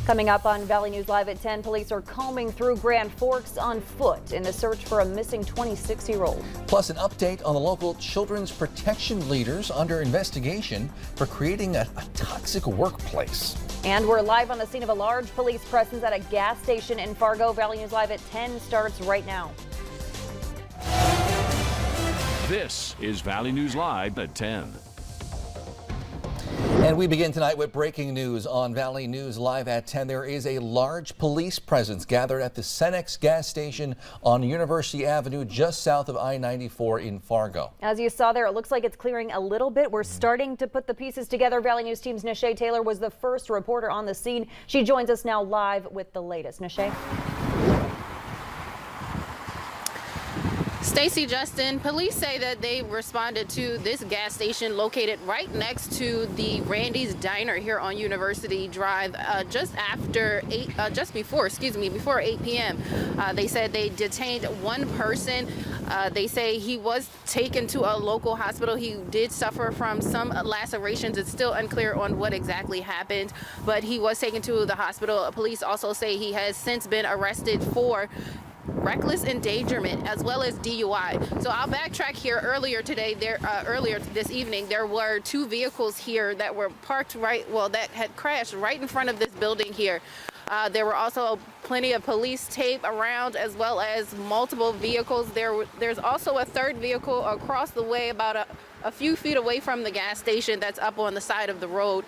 Coming up on Valley News Live at 10, police are combing through Grand Forks on foot in the search for a missing 26-year-old. Plus an update on the local children's protection leaders under investigation for creating a toxic workplace. And we're live on the scene of a large police presence at a gas station in Fargo. Valley News Live at 10 starts right now. This is Valley News Live at 10. And we begin tonight with breaking news on Valley News Live at 10. There is a large police presence gathered at the Cenex gas station on University Avenue just south of I94 in Fargo. As you saw there, it looks like it's clearing a little bit. We're starting to put the pieces together. Valley News Team's Nishay Taylor was the first reporter on the scene. She joins us now live with the latest. Nishay? Stacy, Justin, police say that they responded to this gas station located right next to the Randy's Diner here on University Drive before 8 p.m. They said they detained one person. They say he was taken to a local hospital. He did suffer from some lacerations. It's still unclear on what exactly happened, but he was taken to the hospital. Police also say he has since been arrested for reckless endangerment as well as DUI. So I'll backtrack here. Earlier this evening, there were two vehicles here that were parked that had crashed right in front of this building here. There were also plenty of police tape around as well as multiple vehicles. There's also a third vehicle across the way about a few feet away from the gas station that's up on the side of the road.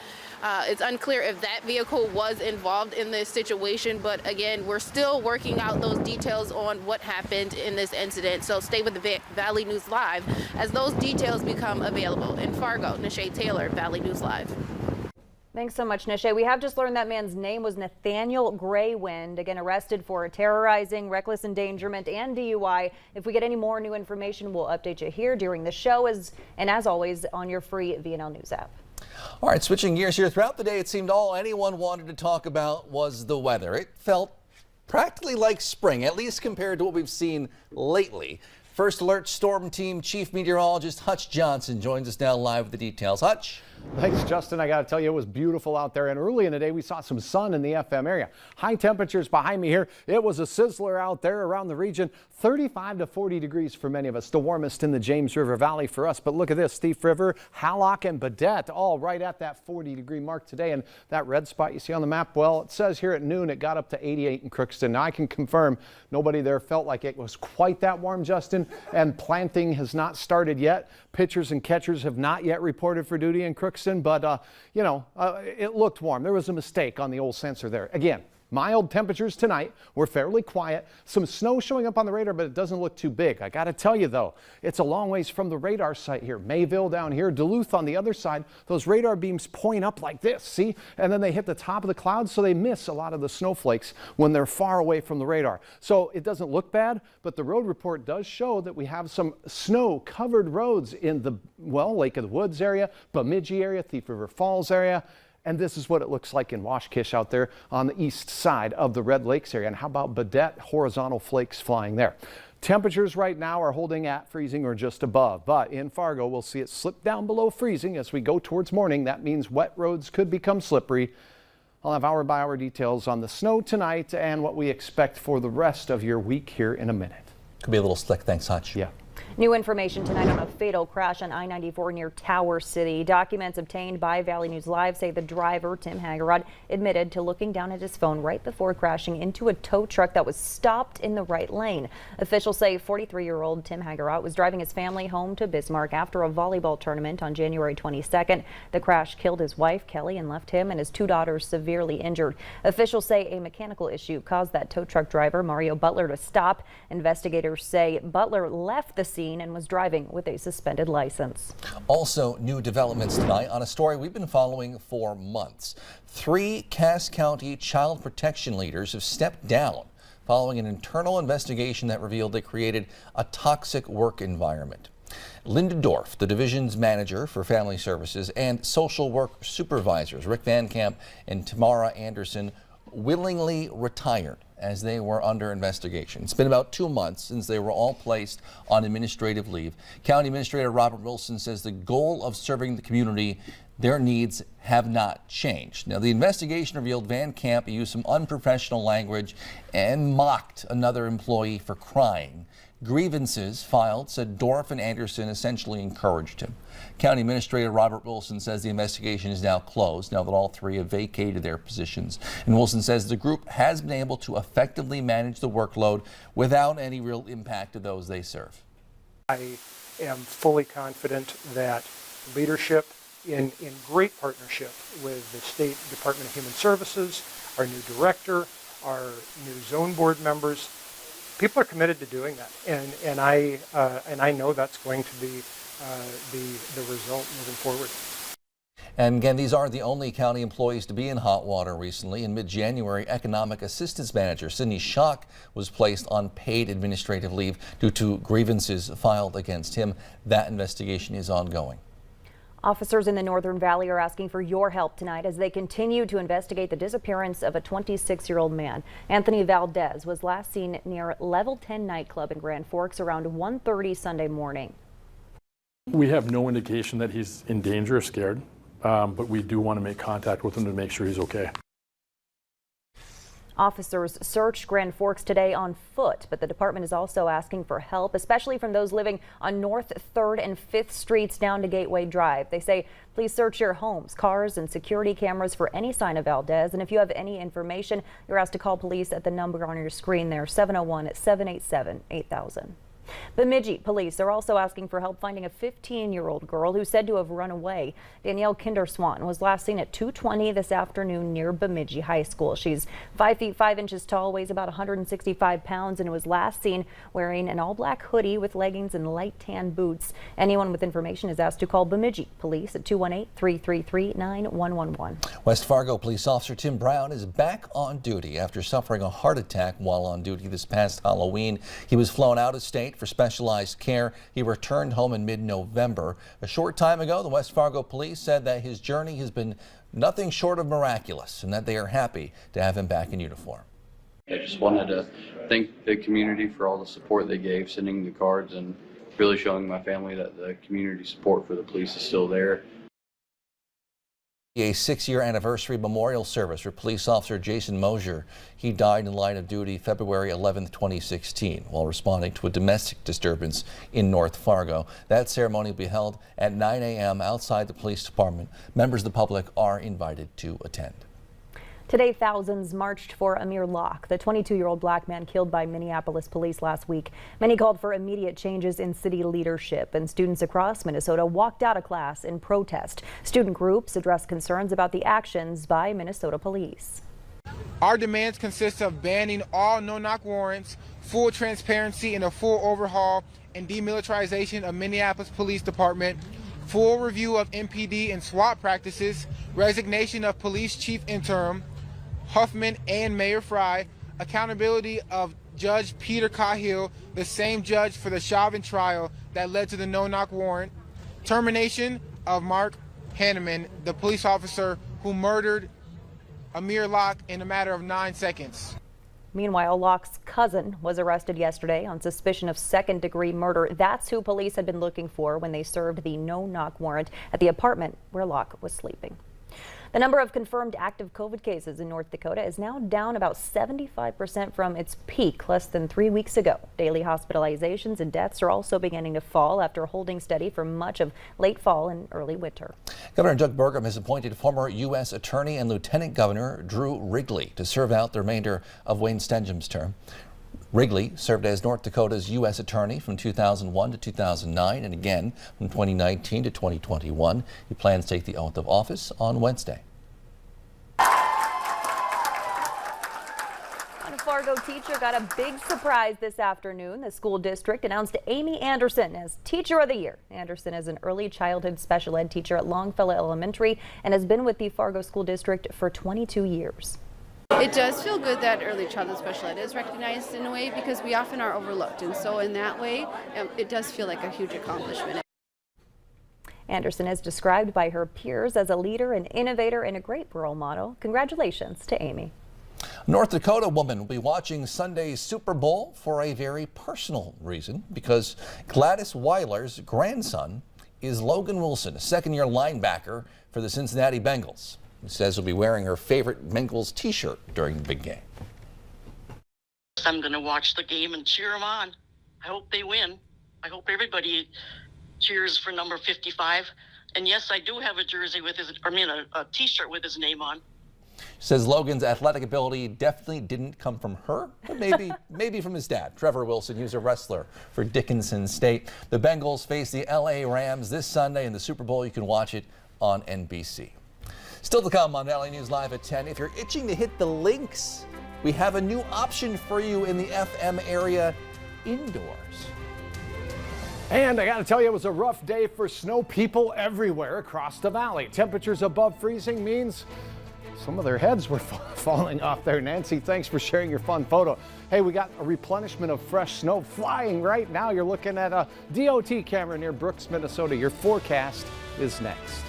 It's unclear if that vehicle was involved in this situation, but again, we're still working out those details on what happened in this incident. So stay with the Valley News Live as those details become available. In Fargo, Nishay Taylor, Valley News Live. Thanks so much, Nishay. We have just learned that man's name was Nathaniel Graywind, again arrested for terrorizing, reckless endangerment, and DUI. If we get any more new information, we'll update you here during the show, and as always, on your free VNL News app. All right, switching gears here. Throughout the day, it seemed all anyone wanted to talk about was the weather. It felt practically like spring, at least compared to what we've seen lately. First Alert Storm Team Chief Meteorologist Hutch Johnson joins us now live with the details. Hutch? Thanks, Justin. I got to tell you, it was beautiful out there. And early in the day, we saw some sun in the FM area. High temperatures behind me here. It was a sizzler out there around the region. 35 to 40 degrees for many of us. The warmest in the James River Valley for us. But look at this. Thief River, Hallock, and Badette all right at that 40-degree mark today. And that red spot you see on the map, well, it says here at noon it got up to 88 in Crookston. Now, I can confirm nobody there felt like it was quite that warm, Justin. And planting has not started yet. Pitchers and catchers have not yet reported for duty in Crookston, but, it looked warm. There was a mistake on the old sensor there. Again, mild temperatures tonight. We're fairly quiet. Some snow showing up on the radar, but it doesn't look too big. I got to tell you, though, it's a long ways from the radar site here. Mayville down here, Duluth on the other side. Those radar beams point up like this, see? And then they hit the top of the clouds, so they miss a lot of the snowflakes when they're far away from the radar. So it doesn't look bad, but the road report does show that we have some snow-covered roads in the, Lake of the Woods area, Bemidji area, Thief River Falls area. And this is what it looks like in Washkish out there on the east side of the Red Lakes area. And how about Badette? Horizontal flakes flying there. Temperatures right now are holding at freezing or just above. But in Fargo, we'll see it slip down below freezing as we go towards morning. That means wet roads could become slippery. I'll have hour-by-hour details on the snow tonight and what we expect for the rest of your week here in a minute. Could be a little slick. Thanks, Hutch. Yeah. New information tonight on a fatal crash on I94 near Tower City. Documents obtained by Valley News Live say the driver, Tim Hagerod, admitted to looking down at his phone right before crashing into a tow truck that was stopped in the right lane. Officials say 43-year-old Tim Hagerod was driving his family home to Bismarck after a volleyball tournament on January 22nd. The crash killed his wife, Kelly, and left him and his two daughters severely injured. Officials say a mechanical issue caused that tow truck driver, Mario Butler, to stop. Investigators say Butler left the scene and was driving with a suspended license. Also, new developments tonight on a story we've been following for months. 3 Cass County child protection leaders have stepped down following an internal investigation that revealed they created a toxic work environment. Linda Dorff, the division's manager for family services, and social work supervisors Rick Van Camp and Tamara Anderson willingly retired as they were under investigation. It's been about 2 months since they were all placed on administrative leave. County Administrator Robert Wilson says the goal of serving the community Their needs have not changed. Now, the investigation revealed Van Camp used some unprofessional language and mocked another employee for crying. Grievances filed said Dorff and Anderson essentially encouraged him. County Administrator Robert Wilson says the investigation is now closed now that all three have vacated their positions. And Wilson says the group has been able to effectively manage the workload without any real impact to those they serve. I am fully confident that leadership in great partnership with the State Department of Human Services, our new director, our new zone board members, people are committed to doing that, and I know that's going to be the result moving forward. And again, these aren't the only county employees to be in hot water recently. In mid-January, Economic Assistance Manager Sidney Schock was placed on paid administrative leave due to grievances filed against him. That investigation is ongoing. Officers in the Northern Valley are asking for your help tonight as they continue to investigate the disappearance of a 26-year-old man. Anthony Valdez was last seen near Level 10 nightclub in Grand Forks around 1:30 Sunday morning. We have no indication that he's in danger or scared, but we do want to make contact with him to make sure he's okay. Officers searched Grand Forks today on foot, but the department is also asking for help, especially from those living on North 3rd and 5th Streets down to Gateway Drive. They say, please search your homes, cars, and security cameras for any sign of Valdez. And if you have any information, you're asked to call police at the number on your screen there, 701-787-8000. Bemidji police are also asking for help finding a 15-year-old girl who's said to have run away. Danielle Kinderswan was last seen at 2:20 this afternoon near Bemidji High School. She's 5 feet 5 inches tall, weighs about 165 pounds, and was last seen wearing an all-black hoodie with leggings and light tan boots. Anyone with information is asked to call Bemidji police at 218-333-9111. West Fargo police officer Tim Brown is back on duty after suffering a heart attack while on duty this past Halloween. He was flown out of state for specialized care. He returned home in mid-November. A short time ago, the West Fargo police said that his journey has been nothing short of miraculous and that they are happy to have him back in uniform. I just wanted to thank the community for all the support they gave, sending the cards and really showing my family that the community support for the police is still there. A 6-year anniversary memorial service for police officer Jason Mosier. He died in line of duty February 11, 2016, while responding to a domestic disturbance in North Fargo. That ceremony will be held at 9 a.m. outside the police department. Members of the public are invited to attend. Today, thousands marched for Amir Locke, the 22-year-old black man killed by Minneapolis police last week. Many called for immediate changes in city leadership, and students across Minnesota walked out of class in protest. Student groups addressed concerns about the actions by Minnesota police. Our demands consist of banning all no-knock warrants, full transparency and a full overhaul and demilitarization of Minneapolis Police Department, full review of MPD and SWAT practices, resignation of police chief interim, Huffman and Mayor Fry, accountability of Judge Peter Cahill, the same judge for the Chauvin trial that led to the no-knock warrant, termination of Mark Hanneman, the police officer who murdered Amir Locke in a matter of 9 seconds. Meanwhile, Locke's cousin was arrested yesterday on suspicion of second-degree murder. That's who police had been looking for when they served the no-knock warrant at the apartment where Locke was sleeping. The number of confirmed active COVID cases in North Dakota is now down about 75% from its peak less than 3 weeks ago. Daily hospitalizations and deaths are also beginning to fall after holding steady for much of late fall and early winter. Governor Doug Burgum has appointed former U.S. Attorney and Lieutenant Governor Drew Wrigley to serve out the remainder of Wayne Stenjum's term. Wrigley served as North Dakota's U.S. Attorney from 2001 to 2009 and again from 2019 to 2021. He plans to take the oath of office on Wednesday. A Fargo teacher got a big surprise this afternoon. The school district announced Amy Anderson as Teacher of the Year. Anderson is an early childhood special ed teacher at Longfellow Elementary and has been with the Fargo School District for 22 years. It does feel good that early childhood special ed is recognized in a way because we often are overlooked, and so in that way it does feel like a huge accomplishment. Anderson is described by her peers as a leader, an innovator, and a great role model. Congratulations to Amy. A North Dakota woman will be watching Sunday's Super Bowl for a very personal reason, because Gladys Weiler's grandson is Logan Wilson, a second-year linebacker for the Cincinnati Bengals, who says he'll be wearing her favorite Bengals t-shirt during the big game. I'm going to watch the game and cheer them on. I hope they win. I hope everybody cheers for number 55. And yes, I do have a jersey with a t-shirt with his name on. Says Logan's athletic ability definitely didn't come from her, but maybe from his dad, Trevor Wilson, who's a wrestler for Dickinson State. The Bengals face the LA Rams this Sunday in the Super Bowl. You can watch it on NBC. Still to come on Valley News Live at 10. If you're itching to hit the links, we have a new option for you in the FM area indoors. And I got to tell you, it was a rough day for snow people everywhere across the valley. Temperatures above freezing means some of their heads were falling off there. Nancy, thanks for sharing your fun photo. Hey, we got a replenishment of fresh snow flying right now. You're looking at a DOT camera near Brooks, Minnesota. Your forecast is next.